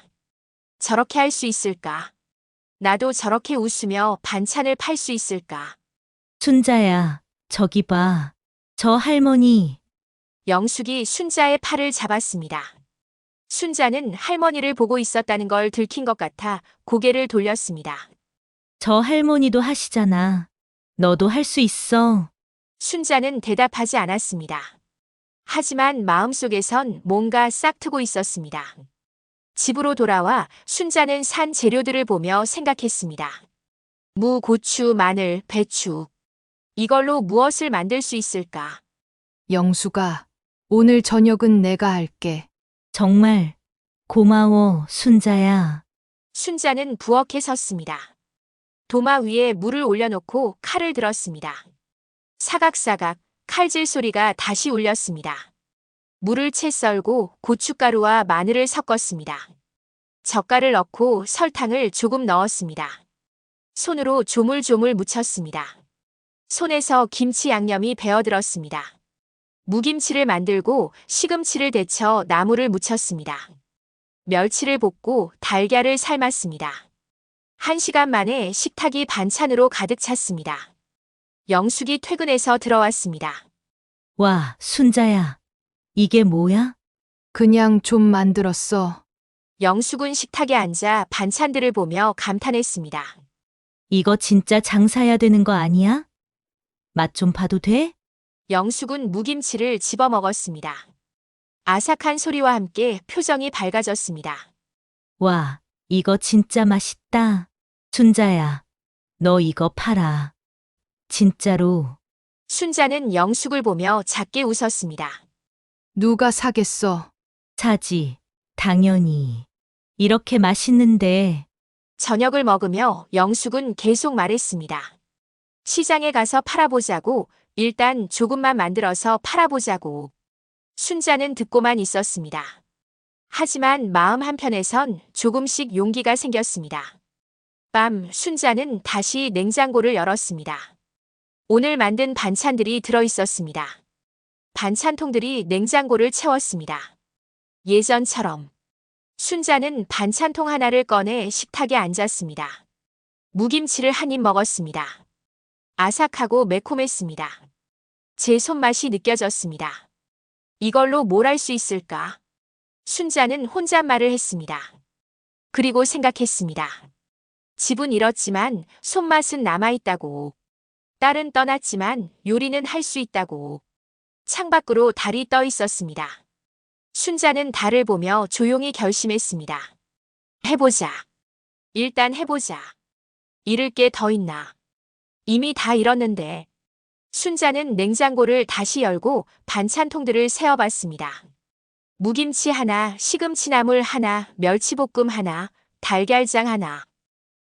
저렇게 할 수 있을까? 나도 저렇게 웃으며 반찬을 팔 수 있을까? 순자야, 저기 봐. 저 할머니. 영숙이 순자의 팔을 잡았습니다. 순자는 할머니를 보고 있었다는 걸 들킨 것 같아 고개를 돌렸습니다. 저 할머니도 하시잖아. 너도 할 수 있어. 순자는 대답하지 않았습니다. 하지만 마음속에선 뭔가 싹트고 있었습니다. 집으로 돌아와 순자는 산 재료들을 보며 생각했습니다. 무, 고추, 마늘, 배추. 이걸로 무엇을 만들 수 있을까? 영수가 오늘 저녁은 내가 할게. 정말 고마워, 순자야. 순자는 부엌에 섰습니다. 도마 위에 물을 올려놓고 칼을 들었습니다. 사각사각 칼질 소리가 다시 울렸습니다. 물을 채 썰고 고춧가루와 마늘을 섞었습니다. 젓갈을 넣고 설탕을 조금 넣었습니다. 손으로 조물조물 묻혔습니다. 손에서 김치 양념이 배어들었습니다. 무김치를 만들고 시금치를 데쳐 나물을 무쳤습니다. 멸치를 볶고 달걀을 삶았습니다. 1시간 만에 식탁이 반찬으로 가득 찼습니다. 영숙이 퇴근해서 들어왔습니다. 와, 순자야. 이게 뭐야? 그냥 좀 만들었어. 영숙은 식탁에 앉아 반찬들을 보며 감탄했습니다. 이거 진짜 장사해야 되는 거 아니야? 맛 좀 봐도 돼? 영숙은 무김치를 집어 먹었습니다. 아삭한 소리와 함께 표정이 밝아졌습니다. 와, 이거 진짜 맛있다. 순자야, 너 이거 팔아. 진짜로. 순자는 영숙을 보며 작게 웃었습니다. 누가 사겠어? 사지. 당연히. 이렇게 맛있는데. 저녁을 먹으며 영숙은 계속 말했습니다. 시장에 가서 팔아보자고, 일단 조금만 만들어서 팔아보자고. 순자는 듣고만 있었습니다. 하지만 마음 한편에선 조금씩 용기가 생겼습니다. 밤 순자는 다시 냉장고를 열었습니다. 오늘 만든 반찬들이 들어있었습니다. 반찬통들이 냉장고를 채웠습니다. 예전처럼 순자는 반찬통 하나를 꺼내 식탁에 앉았습니다. 무김치를 한 입 먹었습니다. 아삭하고 매콤했습니다. 제 손맛이 느껴졌습니다. 이걸로 뭘 할 수 있을까? 순자는 혼잣말을 했습니다. 그리고 생각했습니다. 집은 잃었지만 손맛은 남아있다고. 딸은 떠났지만 요리는 할 수 있다고. 창밖으로 달이 떠 있었습니다. 순자는 달을 보며 조용히 결심했습니다. 해보자. 일단 해보자. 잃을 게 더 있나? 이미 다 잃었는데. 순자는 냉장고를 다시 열고 반찬통들을 세어봤습니다. 무김치 하나, 시금치나물 하나, 멸치볶음 하나, 달걀장 하나.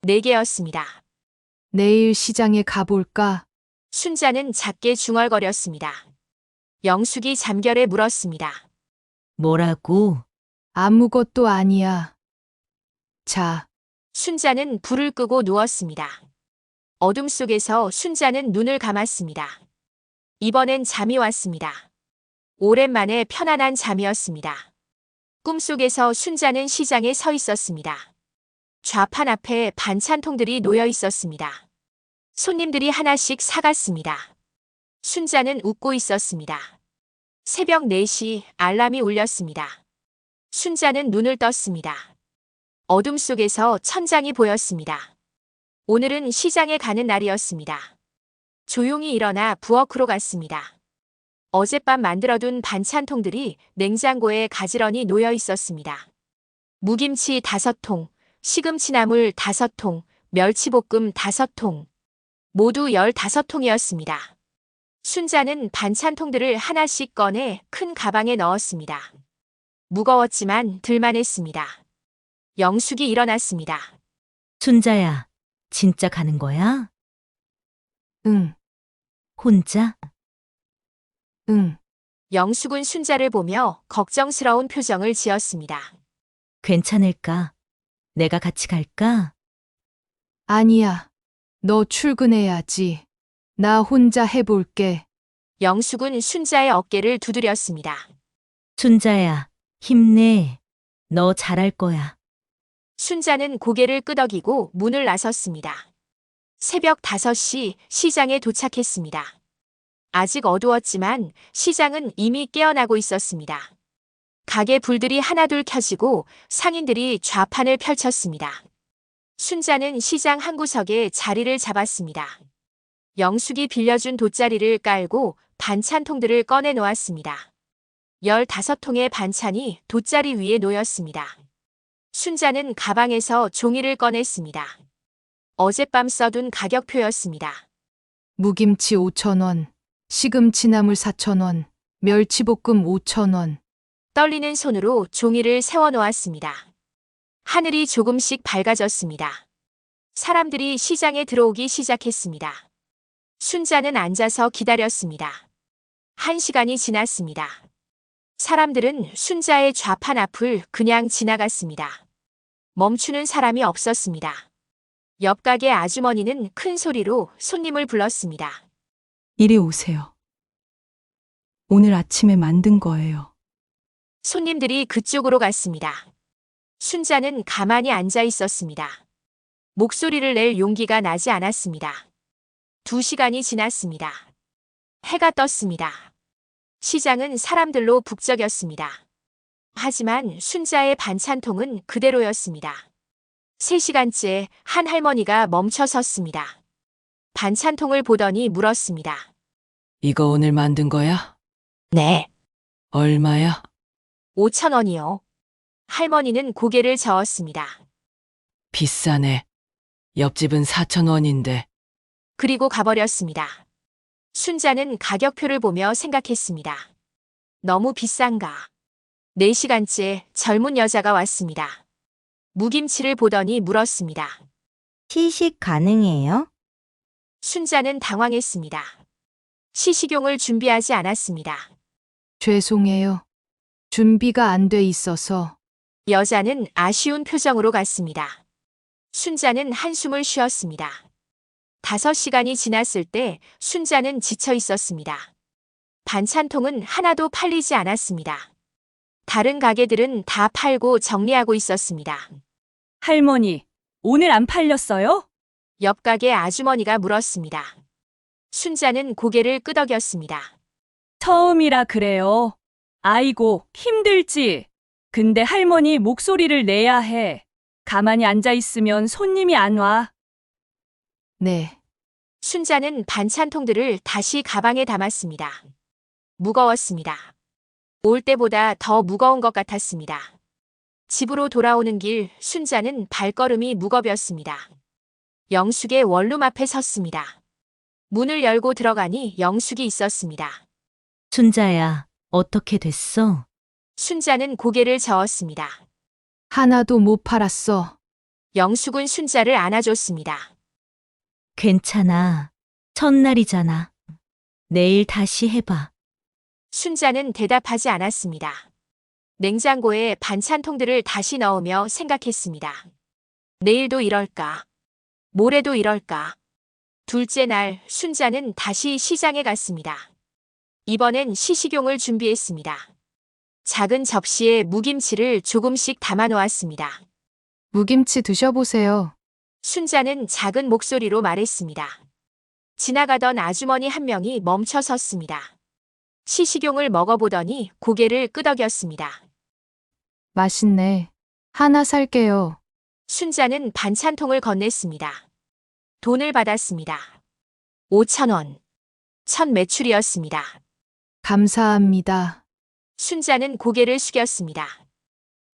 4개였습니다. 내일 시장에 가볼까? 순자는 작게 중얼거렸습니다. 영숙이 잠결에 물었습니다. 뭐라고? 아무것도 아니야. 자, 순자는 불을 끄고 누웠습니다. 어둠 속에서 순자는 눈을 감았습니다. 이번엔 잠이 왔습니다. 오랜만에 편안한 잠이었습니다. 꿈속에서 순자는 시장에 서 있었습니다. 좌판 앞에 반찬통들이 놓여 있었습니다. 손님들이 하나씩 사갔습니다. 순자는 웃고 있었습니다. 새벽 4시 알람이 울렸습니다. 순자는 눈을 떴습니다. 어둠 속에서 천장이 보였습니다. 오늘은 시장에 가는 날이었습니다. 조용히 일어나 부엌으로 갔습니다. 어젯밤 만들어둔 반찬통들이 냉장고에 가지런히 놓여 있었습니다. 무김치 5통, 시금치나물 5통, 멸치볶음 5통. 모두 15통이었습니다. 순자는 반찬통들을 하나씩 꺼내 큰 가방에 넣었습니다. 무거웠지만 들만했습니다. 영숙이 일어났습니다. 순자야, 진짜 가는 거야? 응, 혼자? 응. 영숙은 순자를 보며 걱정스러운 표정을 지었습니다. 괜찮을까? 내가 같이 갈까? 아니야. 너 출근해야지. 나 혼자 해볼게. 영숙은 순자의 어깨를 두드렸습니다. 순자야, 힘내. 너 잘할 거야. 순자는 고개를 끄덕이고 문을 나섰습니다. 새벽 5시 시장에 도착했습니다. 아직 어두웠지만 시장은 이미 깨어나고 있었습니다. 가게 불들이 하나둘 켜지고 상인들이 좌판을 펼쳤습니다. 순자는 시장 한 구석에 자리를 잡았습니다. 영숙이 빌려준 돗자리를 깔고 반찬통들을 꺼내 놓았습니다. 15통의 반찬이 돗자리 위에 놓였습니다. 순자는 가방에서 종이를 꺼냈습니다. 어젯밤 써둔 가격표였습니다. 무김치 5,000원, 시금치나물 4,000원, 멸치볶음 5,000원. 떨리는 손으로 종이를 세워 놓았습니다. 하늘이 조금씩 밝아졌습니다. 사람들이 시장에 들어오기 시작했습니다. 순자는 앉아서 기다렸습니다. 1시간이 지났습니다. 사람들은 순자의 좌판 앞을 그냥 지나갔습니다. 멈추는 사람이 없었습니다. 옆 가게 아주머니는 큰 소리로 손님을 불렀습니다. 이리 오세요. 오늘 아침에 만든 거예요. 손님들이 그쪽으로 갔습니다. 순자는 가만히 앉아 있었습니다. 목소리를 낼 용기가 나지 않았습니다. 2시간이 지났습니다. 해가 떴습니다. 시장은 사람들로 북적였습니다. 하지만 순자의 반찬통은 그대로였습니다. 3시간째 한 할머니가 멈춰 섰습니다. 반찬통을 보더니 물었습니다. 이거 오늘 만든 거야? 네, 얼마야? 5,000원이요. 할머니는 고개를 저었습니다. 비싸네. 옆집은 4,000원인데. 그리고 가버렸습니다. 순자는 가격표를 보며 생각했습니다. 너무 비싼가. 4시간째 젊은 여자가 왔습니다. 무김치를 보더니 물었습니다. 시식 가능해요? 순자는 당황했습니다. 시식용을 준비하지 않았습니다. 죄송해요. 준비가 안 돼 있어서. 여자는 아쉬운 표정으로 갔습니다. 순자는 한숨을 쉬었습니다. 5시간이 지났을 때 순자는 지쳐 있었습니다. 반찬통은 하나도 팔리지 않았습니다. 다른 가게들은 다 팔고 정리하고 있었습니다. 할머니, 오늘 안 팔렸어요? 옆 가게 아주머니가 물었습니다. 순자는 고개를 끄덕였습니다. 처음이라 그래요. 아이고, 힘들지. 근데 할머니 목소리를 내야 해. 가만히 앉아 있으면 손님이 안 와. 네. 순자는 반찬통들을 다시 가방에 담았습니다. 무거웠습니다. 올 때보다 더 무거운 것 같았습니다. 집으로 돌아오는 길 순자는 발걸음이 무겁였습니다. 영숙의 원룸 앞에 섰습니다. 문을 열고 들어가니 영숙이 있었습니다. 순자야, 어떻게 됐어? 순자는 고개를 저었습니다. 하나도 못 팔았어. 영숙은 순자를 안아줬습니다. 괜찮아. 첫날이잖아. 내일 다시 해봐. 순자는 대답하지 않았습니다. 냉장고에 반찬통들을 다시 넣으며 생각했습니다. 내일도 이럴까? 모레도 이럴까? 둘째 날 순자는 다시 시장에 갔습니다. 이번엔 시식용을 준비했습니다. 작은 접시에 무김치를 조금씩 담아 놓았습니다. 무김치 드셔보세요. 순자는 작은 목소리로 말했습니다. 지나가던 아주머니 한 명이 멈춰 섰습니다. 시식용을 먹어보더니 고개를 끄덕였습니다. 맛있네. 하나 살게요. 순자는 반찬통을 건넸습니다. 돈을 받았습니다. 5,000원. 첫 매출이었습니다. 감사합니다. 순자는 고개를 숙였습니다.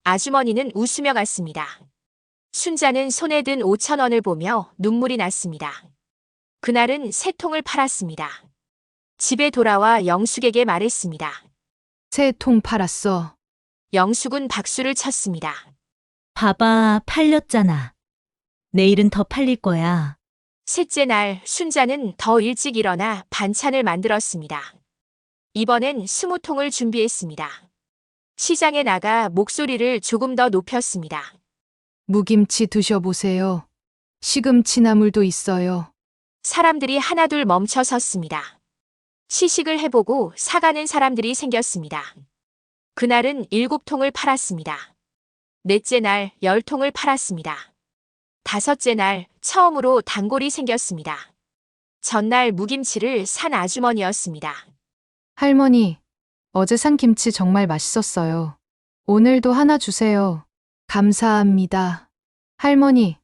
아주머니는 웃으며 갔습니다. 순자는 손에 든 5,000원을 보며 눈물이 났습니다. 그날은 3통을 팔았습니다. 집에 돌아와 영숙에게 말했습니다. 3통 팔았어. 영숙은 박수를 쳤습니다. 봐봐, 팔렸잖아. 내일은 더 팔릴 거야. 셋째 날 순자는 더 일찍 일어나 반찬을 만들었습니다. 이번엔 20통을 준비했습니다. 시장에 나가 목소리를 조금 더 높였습니다. 무김치 드셔보세요. 시금치나물도 있어요. 사람들이 하나둘 멈춰 섰습니다. 시식을 해보고 사가는 사람들이 생겼습니다. 그날은 7통을 팔았습니다. 넷째 날 10통을 팔았습니다. 5째 날 처음으로 단골이 생겼습니다. 전날 무김치를 산 아주머니였습니다. 할머니, 어제 산 김치 정말 맛있었어요. 오늘도 하나 주세요. 감사합니다. 할머니,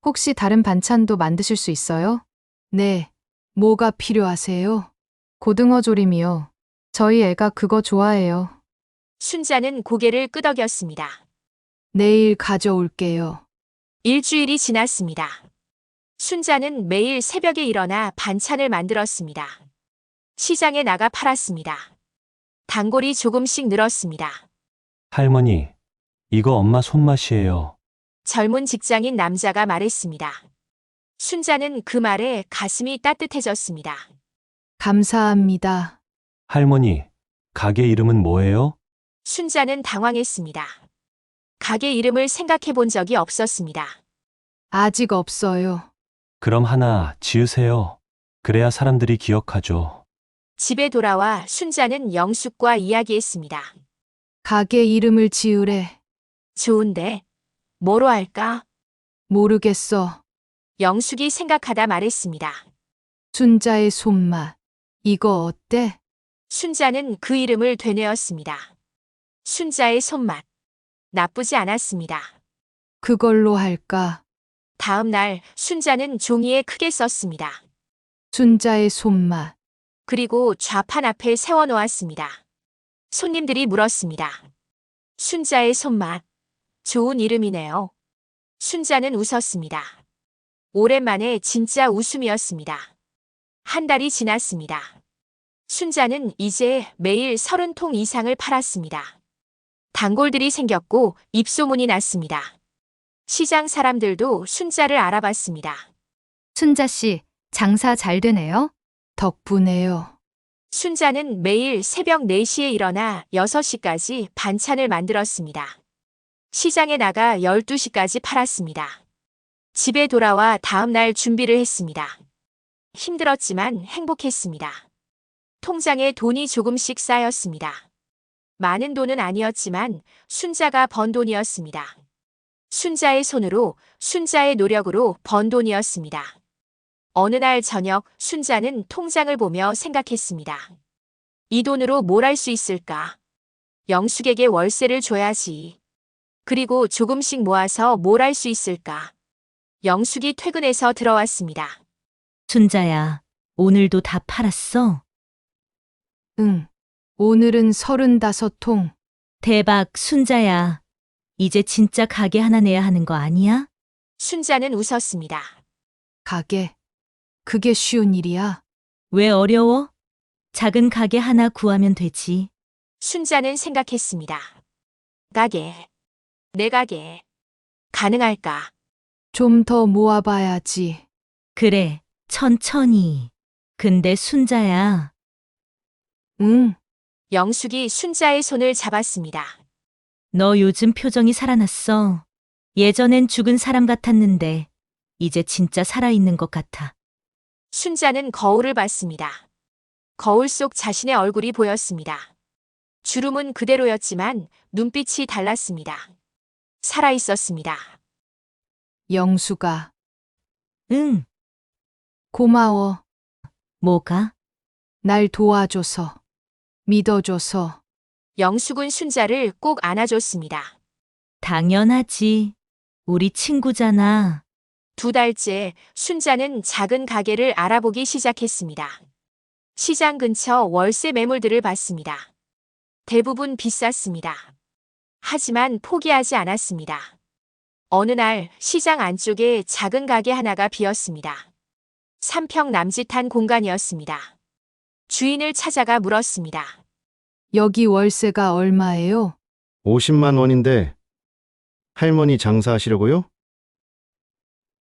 혹시 다른 반찬도 만드실 수 있어요? 네. 뭐가 필요하세요? 고등어 조림이요. 저희 애가 그거 좋아해요. 순자는 고개를 끄덕였습니다. 내일 가져올게요. 일주일이 지났습니다. 순자는 매일 새벽에 일어나 반찬을 만들었습니다. 시장에 나가 팔았습니다. 단골이 조금씩 늘었습니다. 할머니, 이거 엄마 손맛이에요. 젊은 직장인 남자가 말했습니다. 순자는 그 말에 가슴이 따뜻해졌습니다. 감사합니다. 할머니, 가게 이름은 뭐예요? 순자는 당황했습니다. 가게 이름을 생각해 본 적이 없었습니다. 아직 없어요. 그럼 하나 지으세요. 그래야 사람들이 기억하죠. 집에 돌아와 순자는 영숙과 이야기했습니다. 가게 이름을 지으래. 좋은데, 뭐로 할까? 모르겠어. 영숙이 생각하다 말했습니다. 순자의 손맛. 이거 어때? 순자는 그 이름을 되뇌었습니다. 순자의 손맛. 나쁘지 않았습니다. 그걸로 할까? 다음 날 순자는 종이에 크게 썼습니다. 순자의 손맛. 그리고 좌판 앞에 세워놓았습니다. 손님들이 물었습니다. 순자의 손맛. 좋은 이름이네요. 순자는 웃었습니다. 오랜만에 진짜 웃음이었습니다. 한 달이 지났습니다. 순자는 이제 매일 30통 이상을 팔았습니다. 단골들이 생겼고 입소문이 났습니다. 시장 사람들도 순자를 알아봤습니다. 순자 씨, 장사 잘 되네요? 덕분에요. 순자는 매일 새벽 4시에 일어나 6시까지 반찬을 만들었습니다. 시장에 나가 12시까지 팔았습니다. 집에 돌아와 다음 날 준비를 했습니다. 힘들었지만 행복했습니다. 통장에 돈이 조금씩 쌓였습니다. 많은 돈은 아니었지만 순자가 번 돈이었습니다. 순자의 손으로, 순자의 노력으로 번 돈이었습니다. 어느 날 저녁 순자는 통장을 보며 생각했습니다. 이 돈으로 뭘 할 수 있을까? 영숙에게 월세를 줘야지. 그리고 조금씩 모아서 뭘 할 수 있을까? 영숙이 퇴근해서 들어왔습니다. 순자야, 오늘도 다 팔았어? 응. 오늘은 35통. 대박, 순자야. 이제 진짜 가게 하나 내야 하는 거 아니야? 순자는 웃었습니다. 가게. 그게 쉬운 일이야. 왜 어려워? 작은 가게 하나 구하면 되지. 순자는 생각했습니다. 가게. 내 가게. 가능할까? 좀 더 모아봐야지. 그래, 천천히. 근데 순자야, 응. 영숙이 순자의 손을 잡았습니다. 너 요즘 표정이 살아났어. 예전엔 죽은 사람 같았는데, 이제 진짜 살아있는 것 같아. 순자는 거울을 봤습니다. 거울 속 자신의 얼굴이 보였습니다. 주름은 그대로였지만 눈빛이 달랐습니다. 살아있었습니다. 영수가. 응, 고마워. 뭐가? 날 도와줘서. 믿어줘서. 영숙은 순자를 꼭 안아줬습니다. 당연하지. 우리 친구잖아. 2달째 순자는 작은 가게를 알아보기 시작했습니다. 시장 근처 월세 매물들을 봤습니다. 대부분 비쌌습니다. 하지만 포기하지 않았습니다. 어느 날 시장 안쪽에 작은 가게 하나가 비었습니다. 3평 남짓한 공간이었습니다. 주인을 찾아가 물었습니다. 여기 월세가 얼마예요? 50만 원인데 할머니 장사하시려고요?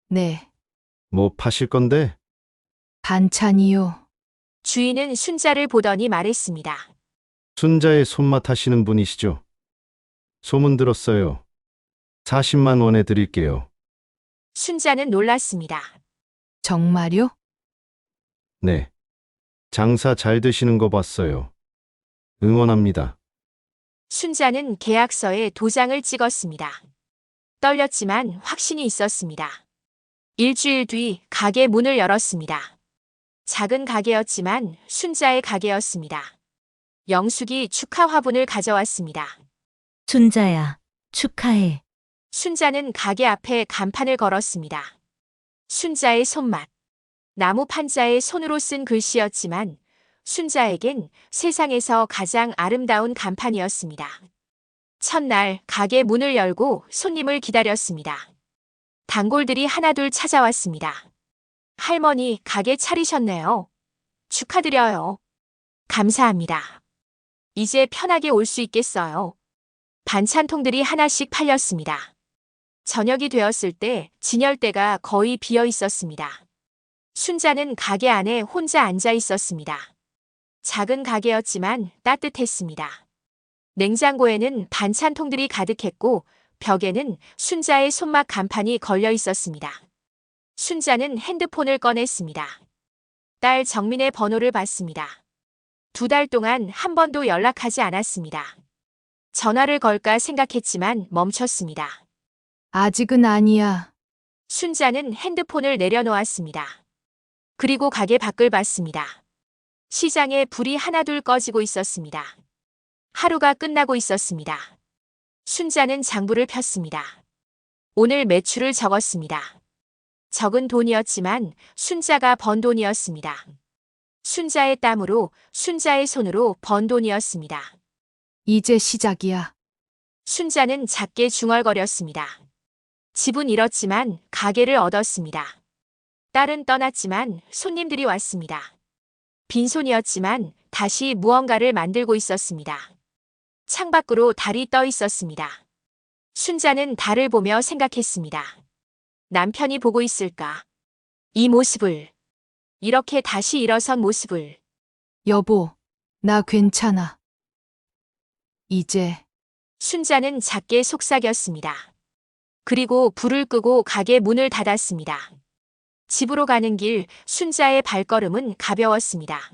네. 뭐 파실 건데? 반찬이요. 주인은 순자를 보더니 말했습니다. 순자의 손맛 하시는 분이시죠? 소문 들었어요. 40만 원에 드릴게요. 순자는 놀랐습니다. 정말요? 네. 장사 잘 되시는 거 봤어요. 응원합니다. 순자는 계약서에 도장을 찍었습니다. 떨렸지만 확신이 있었습니다. 일주일 뒤 가게 문을 열었습니다. 작은 가게였지만 순자의 가게였습니다. 영숙이 축하 화분을 가져왔습니다. 순자야, 축하해. 순자는 가게 앞에 간판을 걸었습니다. 순자의 손맛. 나무 판자에 손으로 쓴 글씨였지만 순자에겐 세상에서 가장 아름다운 간판이었습니다. 첫날 가게 문을 열고 손님을 기다렸습니다. 단골들이 하나둘 찾아왔습니다. 할머니 가게 차리셨네요. 축하드려요. 감사합니다. 이제 편하게 올 수 있겠어요. 반찬통들이 하나씩 팔렸습니다. 저녁이 되었을 때 진열대가 거의 비어 있었습니다. 순자는 가게 안에 혼자 앉아 있었습니다. 작은 가게였지만 따뜻했습니다. 냉장고에는 반찬통들이 가득했고 벽에는 순자의 손맛 간판이 걸려 있었습니다. 순자는 핸드폰을 꺼냈습니다. 딸 정민의 번호를 받습니다. 2달 동안 한 번도 연락하지 않았습니다. 전화를 걸까 생각했지만 멈췄습니다. 아직은 아니야. 순자는 핸드폰을 내려놓았습니다. 그리고 가게 밖을 봤습니다. 시장에 불이 하나둘 꺼지고 있었습니다. 하루가 끝나고 있었습니다. 순자는 장부를 폈습니다. 오늘 매출을 적었습니다. 적은 돈이었지만 순자가 번 돈이었습니다. 순자의 땀으로, 순자의 손으로 번 돈이었습니다. 이제 시작이야. 순자는 작게 중얼거렸습니다. 집은 잃었지만 가게를 얻었습니다. 딸은 떠났지만 손님들이 왔습니다. 빈손이었지만 다시 무언가를 만들고 있었습니다. 창밖으로 달이 떠 있었습니다. 순자는 달을 보며 생각했습니다. 남편이 보고 있을까? 이 모습을, 이렇게 다시 일어선 모습을. 여보, 나 괜찮아. 이제 순자는 작게 속삭였습니다. 그리고 불을 끄고 가게 문을 닫았습니다. 집으로 가는 길 순자의 발걸음은 가벼웠습니다.